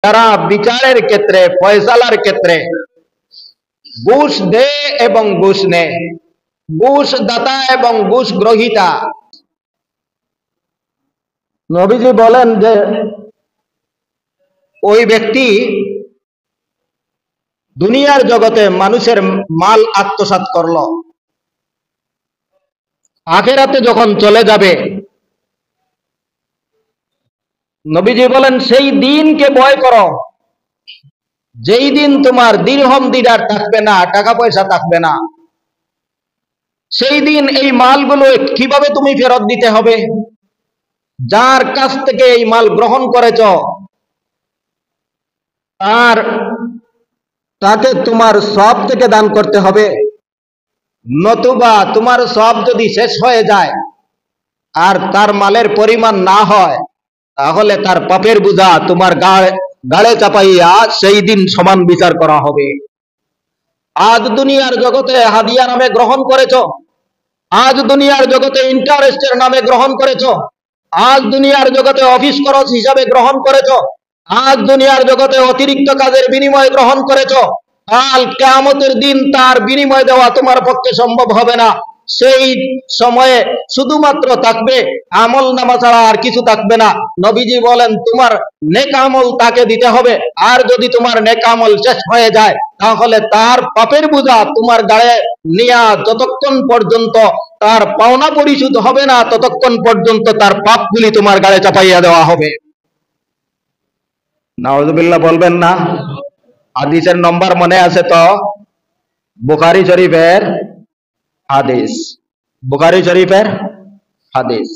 যারা বিচারের ক্ষেত্রে ফয়সালার ক্ষেত্রে ঘুষ দেয় এবং ঘুষ নেয়, ঘুষ দাতা এবং ঘুষ গ্রহীতা, নবীজি বলেন যে ওই ব্যক্তি দুনিয়ার জগতে মানুষের মাল আত্মসাৎ করলো, আখিরাতে যখন চলে যাবে নবীজি বলেন সেই দিনকে ভয় করো যেই দিন তোমার দিরহম দিনার থাকবে না, টাকা পয়সা থাকবে না। সেই দিন এই মালগুলো কিভাবে তুমি ফেরত দিতে হবে? যার কাছ থেকে এই মাল গ্রহণ করেছ তাকে তোমার সব থেকে দান করতে হবে, নতুবা তোমার সব যদি শেষ হয়ে যায় আর তার মালের পরিমাণ না হয় তাহলে তার পাপের বোঝা তোমার গাড়ে চাপাইয়া সেই দিন সমান বিচার করা হবে। আজ দুনিয়ার জগতে হাদিয়া নামে গ্রহণ করেছ, আজ দুনিয়ার জগতে ইন্টারেস্টের নামে গ্রহণ করেছ, আজ দুনিয়ার জগতে অফিস খরচ হিসাবে গ্রহণ করেছ, আজ দুনিয়ার জগতে অতিরিক্ত কাজের বিনিময় গ্রহণ করেছ, কাল কিয়ামতের দিন তার বিনিময় দেওয়া তোমার পক্ষে সম্ভব হবে না। সেই সময়ে শুধুমাত্র থাকবে আমল নামা ছাড়া আর কিছু থাকবে না। নবীজি বলেন তোমার নেক আমল তাকে দিতে হবে, আর যদি তোমার নেক আমল শেষ হয়ে যায় তাহলে তার পাপের বোঝা তোমার গায়ে নিয়া যতক্ষণ পর্যন্ত তার পাওনা পরিশোধ হবে না ততক্ষণ পর্যন্ত তার পাপগুলি তোমার গায়ে চাপাইয়া দেওয়া হবে। নাউযুবিল্লাহ বলবেন না? হাদিসের নম্বর মনে আছে তো? বুখারী শরীফের হাদিস, বুখারী শরীফের হাদিস।